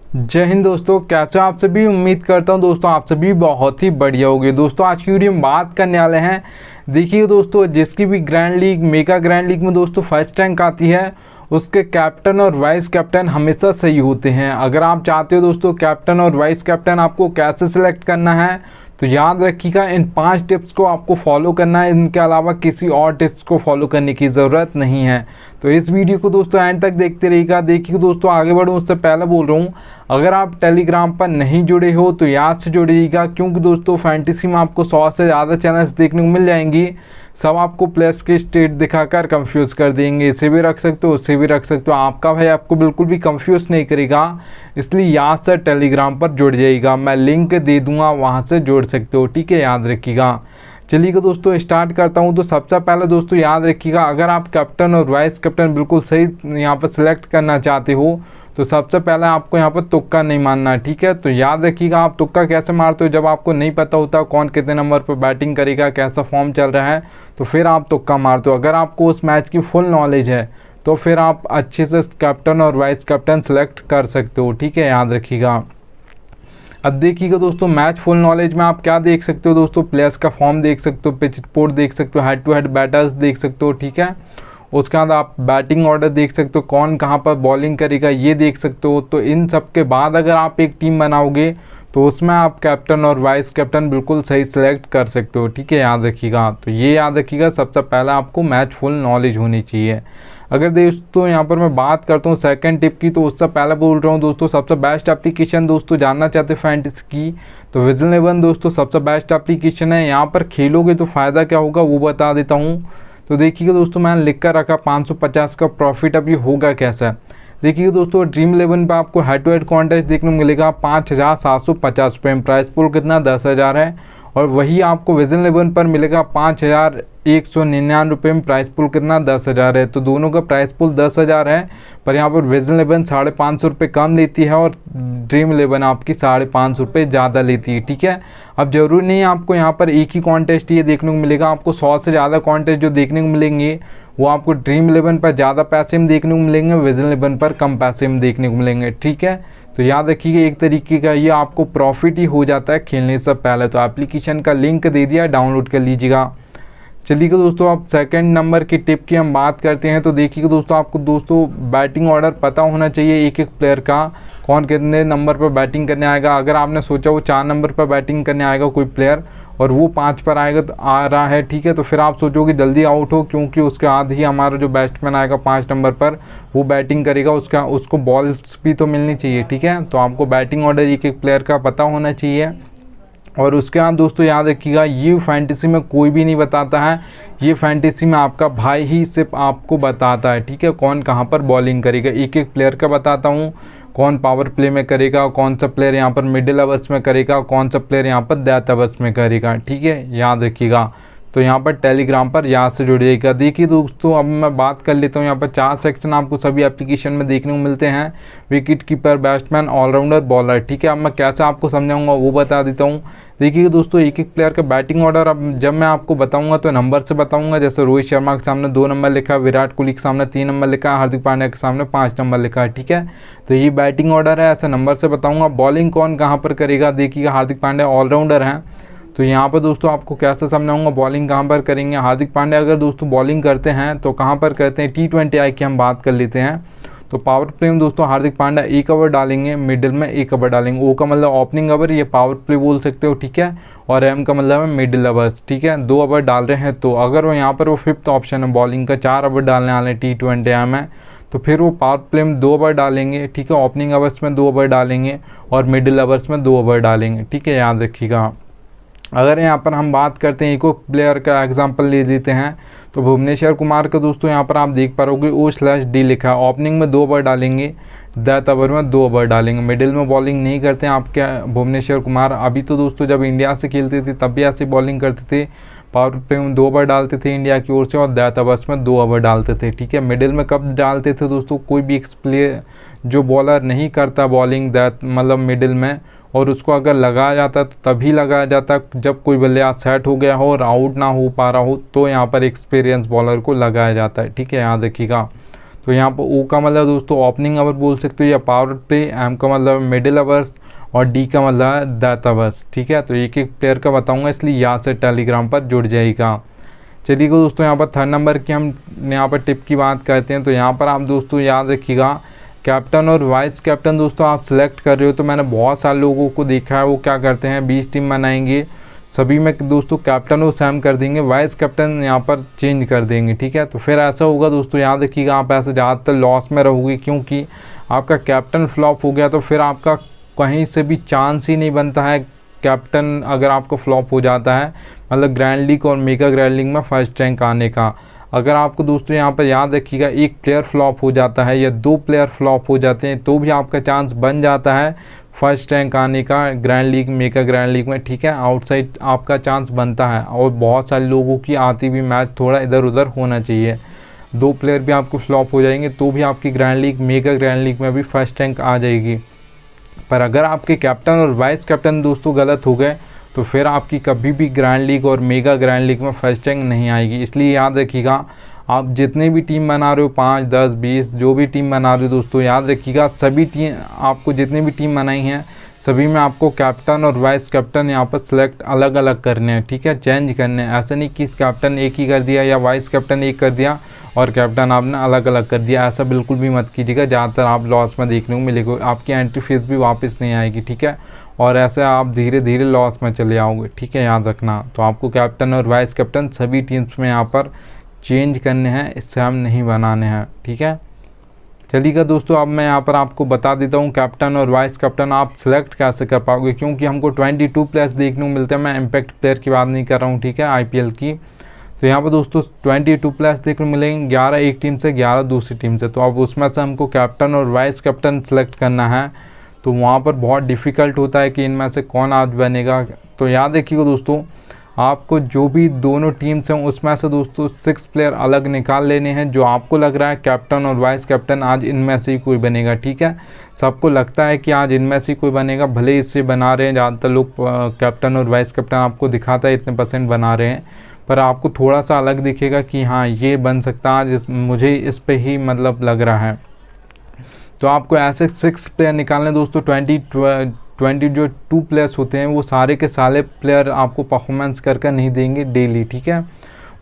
जय हिंद दोस्तों, कैसे हो आप सभी। उम्मीद करता हूं दोस्तों आप सभी बहुत ही बढ़िया होंगे। दोस्तों आज की वीडियो में बात करने वाले हैं, देखिए दोस्तों जिसकी भी grand league mega grand league में दोस्तों फर्स्ट रैंक आती है उसके कैप्टन और वाइस कैप्टन हमेशा सही होते हैं। अगर आप चाहते हो दोस्तों कैप्टन और वाइस कैप्टन आपको कैसे सिलेक्ट करना है तो याद रखिएगा इन 5 टिप्स को आपको फॉलो करना है। इनके अलावा किसी और टिप्स को फॉलो करने की ज़रूरत नहीं है। तो इस वीडियो को दोस्तों एंड तक देखते रहिएगा। देखिए दोस्तों आगे बढ़ूँ उससे पहले बोल रहा हूँ, अगर आप टेलीग्राम पर नहीं जुड़े हो तो याद से जुड़िएगा, क्योंकि दोस्तों फैंटेसी में आपको 100 से ज़्यादा चैनल्स देखने को मिल जाएंगी। सब आपको प्लेयर्स के स्टेट दिखाकर कंफ्यूज कर देंगे, इसे भी रख सकते हो उसे भी रख सकते हो। आपका भाई आपको बिल्कुल भी कंफ्यूज नहीं करेगा, इसलिए याद से टेलीग्राम पर जुड़ जाइएगा। मैं लिंक दे दूंगा, वहां से जुड़ सकते हो, ठीक है, याद रखिएगा। चलिएगा दोस्तों स्टार्ट करता हूं। तो सबसे पहले दोस्तों याद रखिएगा, अगर आप कैप्टन और वाइस कैप्टन बिल्कुल सही यहाँ पर सिलेक्ट करना चाहते हो तो सबसे पहले आपको यहाँ पर तुक्का नहीं मारना है, ठीक है। तो याद रखिएगा आप तुक्का कैसे मारते हो, जब आपको नहीं पता होता कौन कितने नंबर पर बैटिंग करेगा, कैसा फॉर्म चल रहा है, तो फिर आप तुक्का मारते हो। अगर आपको उस मैच की फुल नॉलेज है तो फिर आप अच्छे से कैप्टन और वाइस कैप्टन सेलेक्ट कर सकते हो, ठीक है, याद रखिएगा। अब देखिएगा दोस्तों मैच फुल नॉलेज में आप क्या देख सकते हो दोस्तों, प्लेयर्स का फॉर्म देख सकते हो, पिच रिपोर्ट देख सकते हो, हेड टू हेड बैटर्स देख सकते हो, ठीक है। उसके बाद आप बैटिंग ऑर्डर देख सकते हो, कौन कहाँ पर बॉलिंग करेगा ये देख सकते हो। तो इन सब के बाद अगर आप एक टीम बनाओगे तो उसमें आप कैप्टन और वाइस कैप्टन बिल्कुल सही सिलेक्ट कर सकते हो, ठीक है, याद रखिएगा। तो ये याद रखिएगा सबसे पहले आपको मैच फुल नॉलेज होनी चाहिए। अगर दोस्तों यहाँ पर मैं बात करता हूँ सेकंड टिप की, तो उससे पहले बोल रहा हूँ दोस्तों सबसे बेस्ट एप्लीकेशन दोस्तों जानना चाहते हैं फैंटेसी की तो विजन 11 दोस्तों सबसे बेस्ट एप्लीकेशन है। यहाँ पर खेलोगे तो फ़ायदा क्या होगा वो बता देता हूँ। तो देखिएगा दोस्तों मैंने लिख कर रखा 550 का प्रॉफिट। अभी होगा कैसा, देखिए दोस्तों ड्रीम 11 पे आपको हेड टू हेड कॉन्टेस्ट देखने को मिलेगा 5750 रुपये, प्राइस पूल कितना 10,000 है। और वही आपको विजन 11 पर मिलेगा 5199 रुपये में, प्राइस पूल कितना 10,000 है। तो दोनों का प्राइस पूल 10,000 है, पर यहाँ पर विजन 11 550 रुपये कम लेती है और ड्रीम 11 आपकी 550 रुपये ज़्यादा लेती है, ठीक है। अब जरूरी नहीं है आपको यहाँ पर एक ही कॉन्टेस्ट ये देखने को मिलेगा, आपको 100 से ज़्यादा कॉन्टेस्ट जो देखने को मिलेंगे वो आपको ड्रीम 11 पर ज़्यादा पैसे में देखने को मिलेंगे, विजन 11 पर कम पैसे में देखने को मिलेंगे, ठीक है। तो याद रखिएगा एक तरीके का ये आपको प्रॉफिट ही हो जाता है खेलने से पहले। तो एप्लीकेशन का लिंक दे दिया, डाउनलोड कर लीजिएगा। चलिएगा दोस्तों अब सेकंड नंबर की टिप की हम बात करते हैं। तो देखिएगा दोस्तों आपको दोस्तों बैटिंग ऑर्डर पता होना चाहिए एक एक प्लेयर का, कौन कितने नंबर पर बैटिंग करने आएगा। अगर आपने सोचा वो 4 नंबर पर बैटिंग करने आएगा कोई प्लेयर और वो 5 पर आएगा तो आ रहा है, ठीक है, तो फिर आप सोचोगे जल्दी आउट हो, क्योंकि उसके बाद ही हमारा जो बैट्समैन आएगा 5 नंबर पर वो बैटिंग करेगा, उसको बॉल्स भी तो मिलनी चाहिए, ठीक है। तो आपको बैटिंग ऑर्डर एक एक प्लेयर का पता होना चाहिए। और उसके बाद दोस्तों याद रखिएगा ये फैंटेसी में कोई भी नहीं बताता है, ये फैंटेसी में आपका भाई ही सिर्फ आपको बताता है, ठीक है, कौन कहाँ पर बॉलिंग करेगा। एक एक प्लेयर का बताता हूँ, कौन पावर प्ले में करेगा, कौन सा प्लेयर यहाँ पर मिडिल ओवर्स में करेगा, कौन सा प्लेयर यहाँ पर डेथ ओवर्स में करेगा, ठीक है, याद रखिएगा। तो यहाँ पर टेलीग्राम पर याद से जुड़िएगा। देखिए दोस्तों अब मैं बात कर लेता हूँ, यहाँ पर 4 सेक्शन आपको सभी एप्लीकेशन में देखने को मिलते हैं, wicket keeper, batsman, all rounder, bowler, ठीक है। अब मैं कैसे आपको समझाऊंगा वो बता देता हूँ। देखिए दोस्तों एक एक प्लेयर का बैटिंग ऑर्डर अब जब मैं आपको बताऊंगा तो नंबर से बताऊंगा। जैसे रोहित शर्मा के सामने 2 नंबर लिखा है, विराट कोहली के सामने 3 नंबर लिखा है, हार्दिक पांड्या के सामने 5 नंबर लिखा है, ठीक है। तो ये बैटिंग ऑर्डर है, ऐसा नंबर से बताऊंगा। बॉलिंग कौन कहाँ पर करेगा, देखिएगा हार्दिक पांड्या ऑलराउंडर हैं, तो यहाँ पर दोस्तों आपको कैसे समझाऊंगा बॉलिंग कहाँ पर करेंगे। हार्दिक पांड्या अगर दोस्तों बॉलिंग करते हैं तो कहाँ पर करते हैं, T20I की हम बात कर लेते हैं। तो पावर प्ले में दोस्तों हार्दिक पांड्या 1 ओवर डालेंगे, मिडिल में 1 ओवर डालेंगे। ओ का मतलब ओपनिंग ओवर, ये पावर प्ले बोल सकते हो, ठीक है। और एम का मतलब है मिडिल ओवर्स, ठीक है, 2 ओवर डाल रहे हैं। तो अगर वो यहाँ पर वो 5th ऑप्शन है बॉलिंग का, 4 ओवर डालने वाले T20I में, तो फिर वो पावर प्ले में 2 ओवर डालेंगे, ठीक है, ओपनिंग ओवर्स में 2 ओवर डालेंगे और मिडिल ओवर्स में 2 ओवर डालेंगे, ठीक है, याद रखिएगा। अगर यहाँ पर हम बात करते हैं एक प्लेयर का एग्जांपल ले लेते हैं, तो भुवनेश्वर कुमार का दोस्तों यहाँ पर आप देख पाओगे O/D लिखा है, ओपनिंग में 2 ओवर डालेंगे, डेथ ओवर में 2 ओवर डालेंगे, मिडिल में बॉलिंग नहीं करते हैं आपके भुवनेश्वर कुमार। अभी तो दोस्तों जब इंडिया से खेलते थे तब भी ऐसे बॉलिंग करते थे, पावर प्ले में 2 ओवर डालते थे इंडिया की ओर से और डेथ ओवर्स में 2 ओवर डालते थे, ठीक है। मिडिल में कब डालते थे दोस्तों, कोई भी प्लेयर जो बॉलर नहीं करता बॉलिंग डेथ मतलब मिडिल में, और उसको अगर लगाया जाता तो तभी लगाया जाता जब कोई बल्लेबाज सेट हो गया हो और आउट ना हो पा रहा हो, तो यहाँ पर एक्सपीरियंस बॉलर को लगाया जाता है, ठीक है, याद रखिएगा। तो यहाँ पर ओ का मतलब दोस्तों ओपनिंग ओवर बोल सकते हो या पावर प्ले, एम का मतलब मिडिल ओवर्स और डी का मतलब डेथ ओवर्स। ठीक है, तो एक एक प्लेयर का बताऊंगा, इसलिए यहाँ से टेलीग्राम पर जुड़ जाएगा। चलिए दोस्तों, यहाँ पर थर्ड नंबर की हम यहाँ पर टिप की बात करते हैं। तो यहाँ पर आप दोस्तों याद रखिएगा, कैप्टन और वाइस कैप्टन दोस्तों आप सेलेक्ट कर रहे हो, तो मैंने बहुत सारे लोगों को देखा है वो क्या करते हैं 20 टीम बनाएंगे, सभी में दोस्तों कैप्टन को सेम कर देंगे, वाइस कैप्टन यहाँ पर चेंज कर देंगे। ठीक है, तो फिर ऐसा होगा दोस्तों, याद रखिएगा आप ऐसे ज़्यादातर लॉस में रहोगे, क्योंकि आपका कैप्टन फ्लॉप हो गया तो फिर आपका कहीं से भी चांस ही नहीं बनता है। कैप्टन अगर आपको फ्लॉप हो जाता है मतलब ग्रैंड लीग और मेगा ग्रैंड लीग में फर्स्ट रैंक आने का, अगर आपको दोस्तों यहाँ पर याद रखिएगा एक प्लेयर फ्लॉप हो जाता है या 2 प्लेयर फ्लॉप हो जाते हैं तो भी आपका चांस बन जाता है फर्स्ट रैंक आने का grand league mega grand league में। ठीक है, आउटसाइड आपका चांस बनता है और बहुत सारे लोगों की आती भी मैच थोड़ा इधर उधर होना चाहिए। 2 प्लेयर भी आपको फ्लॉप हो जाएंगे तो भी आपकी grand league mega grand league में भी फर्स्ट रैंक आ जाएगी। पर अगर आपके कैप्टन और वाइस कैप्टन दोस्तों गलत हो गए तो फिर आपकी कभी भी ग्रैंड लीग और मेगा ग्रैंड लीग में फर्स्ट रैंक नहीं आएगी। इसलिए याद रखिएगा, आप जितने भी टीम बना रहे हो 5, 10, 20 जो भी टीम बना रहे हो दोस्तों, याद रखिएगा सभी टीम आपको जितनी भी टीम बनाई हैं सभी में आपको कैप्टन और वाइस कैप्टन यहाँ पर सिलेक्ट अलग अलग करने हैं। ठीक है, चेंज करने हैं, ऐसा नहीं कि कैप्टन एक ही कर दिया या वाइस कैप्टन एक कर दिया और कैप्टन आपने अलग अलग कर दिया, ऐसा बिल्कुल भी मत कीजिएगा। ज़्यादातर आप लॉस में देखने को मिलेगा, आपकी एंट्री फीस भी वापस नहीं आएगी। ठीक है, और ऐसे आप धीरे धीरे लॉस में चले आओगे। ठीक है, याद रखना। तो आपको कैप्टन और वाइस कैप्टन सभी टीम्स में यहाँ पर चेंज करने हैं, इससे हम नहीं बनाने हैं। ठीक है, चलिएगा दोस्तों, अब मैं यहाँ पर आपको बता देता हूँ कैप्टन और वाइस कैप्टन आप सेलेक्ट कैसे कर पाओगे, क्योंकि हमको 22 प्लेयर्स देखने को मिलते हैं। मैं इम्पैक्ट प्लेयर की बात नहीं कर रहा हूँ, ठीक है, IPL की। तो यहाँ पर दोस्तों 22 प्लेयर्स देखने को मिलेंगे, 11 एक टीम से, 11 दूसरी टीम से। तो अब उसमें से हमको कैप्टन और वाइस कैप्टन सेलेक्ट करना है, तो वहाँ पर बहुत डिफ़िकल्ट होता है कि इनमें से कौन आज बनेगा। तो याद रखिएगा दोस्तों, आपको जो भी दोनों टीम्स हैं उसमें से दोस्तों 6 प्लेयर अलग निकाल लेने हैं, जो आपको लग रहा है कैप्टन और वाइस कैप्टन आज इनमें से ही कोई बनेगा। ठीक है, सबको लगता है कि आज इनमें से कोई बनेगा, भले ही इससे बना रहे हैं, ज़्यादातर लोग कैप्टन और वाइस कैप्टन आपको दिखाता है इतने % बना रहे हैं, पर आपको थोड़ा सा अलग दिखेगा कि हाँ ये बन सकता है आज, मुझे इस पे ही मतलब लग रहा है। तो आपको ऐसे 6 प्लेयर निकालने दोस्तों। 20 जो 2 प्लेयर्स होते हैं वो सारे के सारे प्लेयर आपको परफॉर्मेंस करके नहीं देंगे डेली। ठीक है,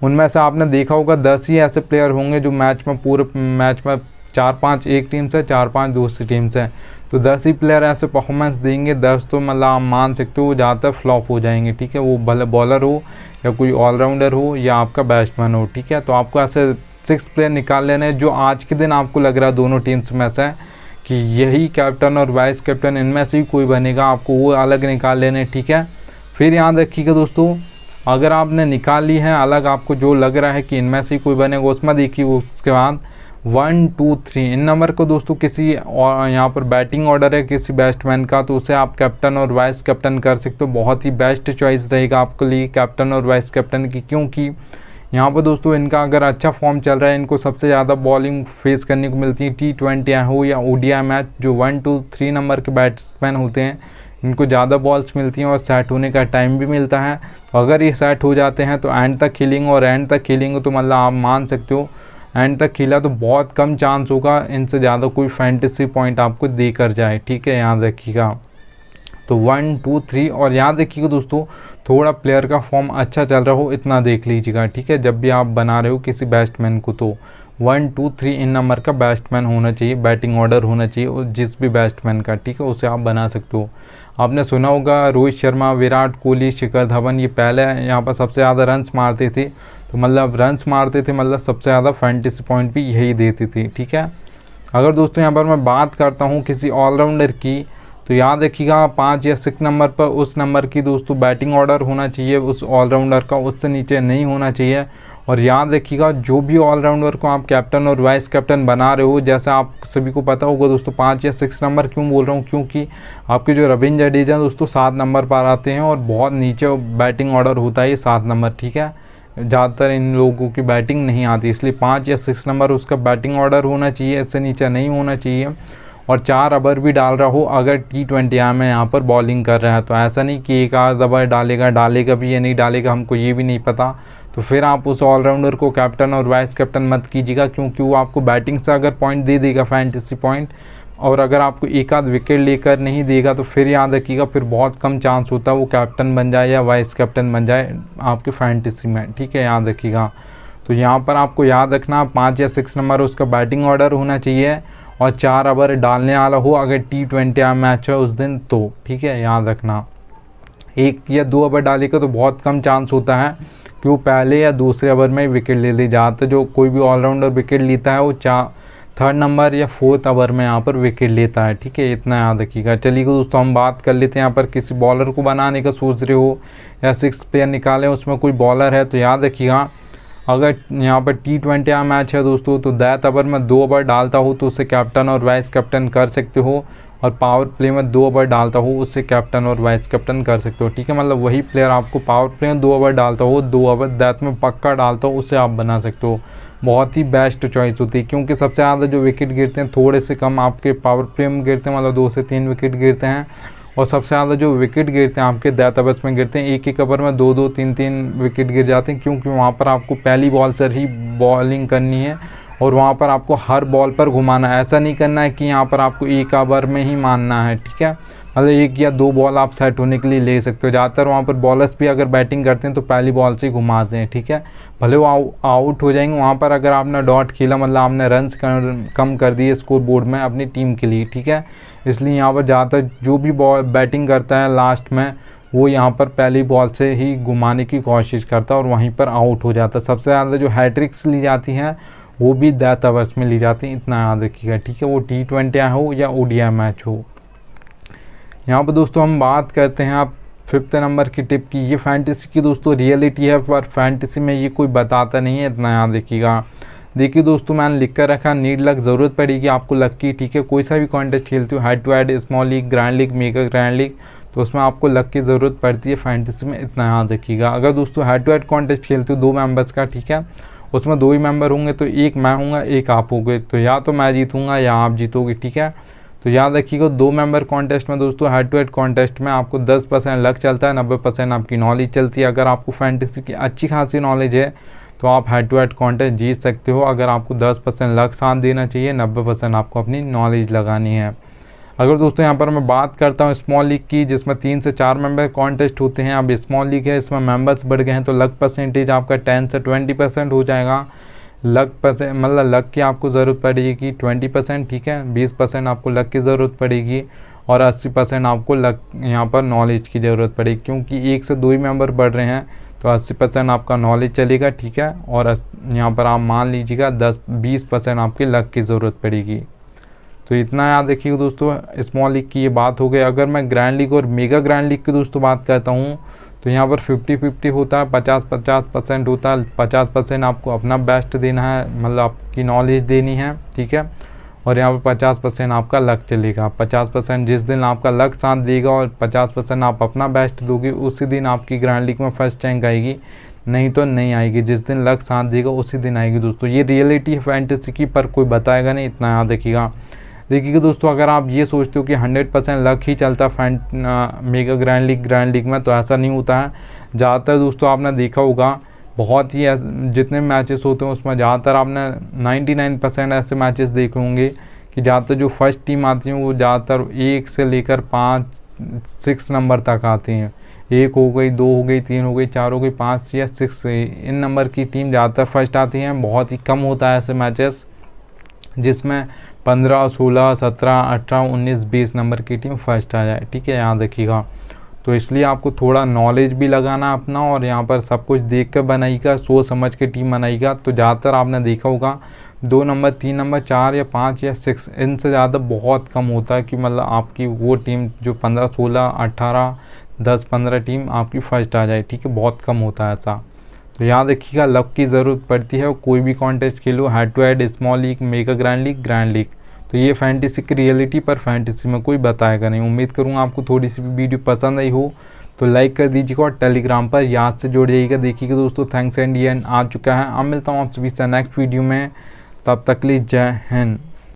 उनमें से आपने देखा होगा 10 ही ऐसे प्लेयर होंगे जो मैच में पूरे मैच में 4-5 एक टीम से, 4-5 दूसरी टीम से, तो 10 ही प्लेयर ऐसे परफॉर्मेंस देंगे। 10 तो मतलब आप मान सकते हो ज़्यादातर फ्लॉप हो जाएंगे। ठीक है, वो भले बॉलर हो या कोई ऑलराउंडर हो या आपका बैट्समैन हो। ठीक है, तो आपको ऐसे 6 प्लेयर निकाल लेने हैं जो आज के दिन आपको लग रहा है दोनों टीम्स में से कि यही कैप्टन और वाइस कैप्टन इनमें से ही कोई बनेगा, आपको वो अलग निकाल लेने। ठीक है, फिर याद रखिएगा दोस्तों, अगर आपने निकाल ली है अलग, आपको जो लग रहा है कि इनमें से ही कोई बनेगा, उसमें देखिए उसके बाद 1, 2, 3 इन नंबर को दोस्तों किसी और यहाँ पर बैटिंग ऑर्डर है किसी बैट्समैन का, तो उसे आप कैप्टन और वाइस कैप्टन कर सकते हो। बहुत ही बेस्ट चॉइस रहेगा आपके लिए कैप्टन और वाइस कैप्टन की, क्योंकि यहाँ पर दोस्तों इनका अगर अच्छा फॉर्म चल रहा है, इनको सबसे ज़्यादा बॉलिंग फेस करने को मिलती है, T20 हो या ODI मैच, जो 1, 2, 3 नंबर के बैट्समैन होते हैं इनको ज़्यादा बॉल्स मिलती हैं और सेट होने का टाइम भी मिलता है। तो अगर ये सेट हो जाते हैं तो एंड तक खेलेंगे, और एंड तक खेलेंगे तो मतलब आप मान सकते हो एंड तक खेला तो बहुत कम चांस होगा इनसे ज़्यादा कोई फैंटेसी पॉइंट आपको दे कर जाए। ठीक है, याद रखिएगा। तो 1, 2, 3 और याद रखिएगा दोस्तों, थोड़ा प्लेयर का फॉर्म अच्छा चल रहा हो इतना देख लीजिएगा। ठीक है, जब भी आप बना रहे हो किसी बैट्समैन को, तो 1, 2, 3 इन नंबर का बैट्समैन होना चाहिए, बैटिंग ऑर्डर होना चाहिए और जिस भी बैट्समैन का, ठीक है, उसे आप बना सकते हो। आपने सुना होगा रोहित शर्मा, विराट कोहली, शिखर धवन, ये पहले यहाँ पर सबसे ज़्यादा रन्स मारते थे, तो मतलब रन्स मारते थे मतलब सबसे ज़्यादा फैंटेसी पॉइंट भी यही देती थी। ठीक है, अगर दोस्तों यहाँ पर मैं बात करता हूँ किसी ऑलराउंडर की, तो याद रखिएगा 5 या 6 नंबर पर उस नंबर की दोस्तों बैटिंग ऑर्डर होना चाहिए उस ऑलराउंडर का, उससे नीचे नहीं होना चाहिए। और याद रखिएगा जो भी ऑलराउंडर को आप कैप्टन और वाइस कैप्टन बना रहे हो, जैसे आप सभी को पता होगा दोस्तों 5 या 6 नंबर क्यों बोल रहा हूँ, क्योंकि आपके जो रविंद्र जडेजा दोस्तों 7 नंबर पर आते हैं और बहुत नीचे बैटिंग ऑर्डर होता है ये 7 नंबर। ठीक है, ज़्यादातर इन लोगों की बैटिंग नहीं आती, इसलिए 5 या 6 नंबर उसका बैटिंग ऑर्डर होना चाहिए, इससे नीचे नहीं होना चाहिए। और 4 ओवर भी डाल रहा हो अगर T20 में यहाँ पर बॉलिंग कर रहा है, तो ऐसा नहीं कि एक आध ओवर डालेगा भी या नहीं डालेगा, हमको ये भी नहीं पता। तो फिर आप उस ऑलराउंडर को कैप्टन और वाइस कैप्टन मत कीजिएगा, क्योंकि वो आपको बैटिंग से अगर पॉइंट दे देगा फैंटेसी पॉइंट, और अगर आपको एक आध विकेट लेकर नहीं देगा तो फिर याद रखिएगा फिर बहुत कम चांस होता है वो कैप्टन बन जाए या वाइस कैप्टन बन जाए आपके फैंटेसी में, ठीक है, याद रखिएगा। तो यहाँ पर आपको याद रखना 5 या 6 नंबर उसका बैटिंग ऑर्डर होना चाहिए और 4 ओवर डालने वाला हो अगर T20 मैच है उस दिन तो, ठीक है, याद रखना। 1 या 2 ओवर डालेगा तो बहुत कम चांस होता है कि वो पहले या दूसरे ओवर में विकेट ले ले जाता। जो कोई भी ऑलराउंडर विकेट लेता है वो 3rd नंबर या 4th ओवर में यहाँ पर विकेट लेता है, ठीक है, इतना याद रखिएगा। चलिए दोस्तों हम बात कर लेते हैं यहाँ पर किसी बॉलर को बनाने का सोच रहे हो या 6 प्लेयर निकालें उसमें कोई बॉलर है तो याद रखिएगा अगर यहाँ पर T20 मैच है दोस्तों तो 10th ओवर में 2 ओवर डालता हो तो उसे कैप्टन और वाइस कैप्टन कर सकते हो, और पावर प्ले में 2 ओवर डालता हो उससे कैप्टन और वाइस कैप्टन कर सकते हो, ठीक है। मतलब वही प्लेयर आपको पावर प्ले में 2 ओवर डालता हो, 2 ओवर डेथ में पक्का डालता हो, उससे आप बना सकते हो। बहुत ही बेस्ट चॉइस होती है क्योंकि सबसे ज़्यादा जो विकेट गिरते हैं थोड़े से कम आपके पावर प्ले में गिरते हैं, मतलब 2 से 3 विकेट गिरते हैं, और सबसे ज़्यादा जो विकेट गिरते हैं आपके डेथ ओवर्स में गिरते हैं। एक ओवर में 2-2 3-3 विकेट गिर जाते हैं क्योंकि वहाँ पर आपको पहली बॉल से ही बॉलिंग करनी है और वहाँ पर आपको हर बॉल पर घुमाना है। ऐसा नहीं करना है कि यहाँ पर आपको एक ओवर में ही मानना है, ठीक है, मतलब 1 या 2 बॉल आप सेट होने के लिए ले सकते हो। ज़्यादातर वहाँ पर बॉलर्स भी अगर बैटिंग करते हैं तो पहली बॉल से ही घुमाते हैं, ठीक है, भले वो आउट हो जाएंगे। वहाँ पर अगर आपने डॉट खेला मतलब आपने रन्स कम कर दिए स्कोर बोर्ड में अपनी टीम के लिए, ठीक है, इसलिए यहाँ पर ज़्यादातर जो भी बॉल बैटिंग करता है लास्ट में वो यहाँ पर पहली बॉल से ही घुमाने की कोशिश करता है और वहीं पर आउट हो जाता है। सबसे ज़्यादा जो हैट्रिक्स ली जाती हैं वो भी डेथ ओवर्स में ली जाती हैं, इतना याद रखिएगा, ठीक है, वो T20 हो या ODI मैच हो। यहाँ पर दोस्तों हम बात करते हैं आप 5th नंबर की टिप की। ये फैंटेसी की दोस्तों रियलिटी है पर फैंटेसी में ये कोई बताता नहीं है, इतना याद रखिएगा। देखिए दोस्तों मैंने लिख कर रखा नीड लक, ज़रूरत पड़ेगी आपको लक की, ठीक है। कोई सा भी कॉन्टेस्ट खेलते हो head to head, small league, grand league, mega grand league, तो उसमें आपको लक की ज़रूरत पड़ती है फैंटेसी में, इतना याद रखिएगा। अगर दोस्तों हेड टू हेड कॉन्टेस्ट खेलते हो 2 मेंबर्स का, ठीक है, उसमें 2 ही मेंबर होंगे तो एक मैं हूँगा एक आप होंगे, तो या तो मैं जीतूँगा या आप जीतोगे, ठीक है। तो याद रखिएगा 2 मेंबर कॉन्टेस्ट में दोस्तों हेड टू हेड कॉन्टेस्ट में आपको 10% लक चलता है, 90% आपकी नॉलेज चलती है। अगर आपको फैंटेसी की अच्छी खासी नॉलेज है तो आप हेड टू हेड कॉन्टेस्ट जीत सकते हो। अगर आपको 10% लक साथ देना चाहिए, 90% आपको अपनी नॉलेज लगानी है। अगर दोस्तों यहाँ पर मैं बात करता हूँ स्मॉल लीग की जिसमें 3 से 4 मेंबर कॉन्टेस्ट होते हैं, अब स्मॉल लीग है इसमें मेंबर्स बढ़ गए हैं तो लक परसेंटेज आपका 10 से 20% हो जाएगा। लक मतलब लक की आपको ज़रूरत पड़ेगी 20%, ठीक है, 20% आपको लक की ज़रूरत पड़ेगी और 80% आपको लक यहाँ पर नॉलेज की ज़रूरत पड़ेगी, क्योंकि 1 से 2 ही मेंबर बढ़ रहे हैं तो 80% आपका नॉलेज चलेगा, ठीक है, और यहाँ पर आप मान लीजिएगा 10-20% आपकी लक की ज़रूरत पड़ेगी। तो इतना याद रखिएगा दोस्तों, स्मॉल लीग की ये बात हो गई। अगर मैं ग्रैंड लीग और मेगा ग्रैंड लीग की दोस्तों बात करता हूँ तो यहाँ पर 50-50 होता है, 50-50% होता है। 50% आपको अपना बेस्ट देना है, मतलब आपकी नॉलेज देनी है, ठीक है, और यहाँ पर 50% आपका लक चलेगा। 50% जिस दिन आपका लक साथ देगा और 50% आप अपना बेस्ट दोगे उसी दिन आपकी ग्रैंड लीग में फर्स्ट रैंक आएगी, नहीं तो नहीं आएगी। जिस दिन लक साथ देगा उसी दिन आएगी दोस्तों। ये रियलिटी है फैंटेसी की पर कोई बताएगा नहीं, इतना याद रखिएगा। देखिए दोस्तों अगर आप ये सोचते हो कि 100% लक ही चलता मेगा ग्रैंड लीग में, तो ऐसा नहीं होता है। ज़्यादातर दोस्तों आपने देखा होगा बहुत ही जितने मैचेस होते हैं उसमें ज़्यादातर आपने 99% ऐसे मैचेस देखे होंगे कि ज़्यादातर जो फर्स्ट टीम आती है वो ज़्यादातर 1 से लेकर 5-6 नंबर तक आती हैं। 1 हो गई, 2 हो गई, 3 हो गई, 4 हो गई, 5 या 6 इन नंबर की टीम ज़्यादातर फर्स्ट आती हैं। बहुत ही कम होता है ऐसे मैचेस जिसमें 15, 16, 17, 18, 19, 20 नंबर की टीम फर्स्ट आ जाए, ठीक है, याद रखिएगा। तो इसलिए आपको थोड़ा नॉलेज भी लगाना अपना और यहाँ पर सब कुछ देख कर बनाइएगा, सोच समझ के टीम बनाइएगा। तो ज़्यादातर आपने देखा होगा 2 नंबर, 3 नंबर, 4 या 5 या 6 इनसे ज़्यादा बहुत कम होता है कि मतलब आपकी वो टीम जो 15, 16, 18, 10, 15 टीम आपकी फर्स्ट आ जाए, ठीक है, बहुत कम होता है ऐसा। तो याद रखिएगा लक की ज़रूरत पड़ती है। कोई भी कॉन्टेस्ट खेलो, head to head, small league, mega grand league, तो ये फैंटेसी की रियलिटी पर फैंटेसी में कोई बताएगा नहीं। उम्मीद करूँगा आपको थोड़ी सी भी वीडियो पसंद आई हो तो लाइक कर दीजिएगा और टेलीग्राम पर याद से जुड़ जाइएगा। देखिएगा दोस्तों थैंक्स एंड एंड आ चुका है। अब मिलता हूँ आप सभी से नेक्स्ट वीडियो में, तब तक के लिए जय हिंद।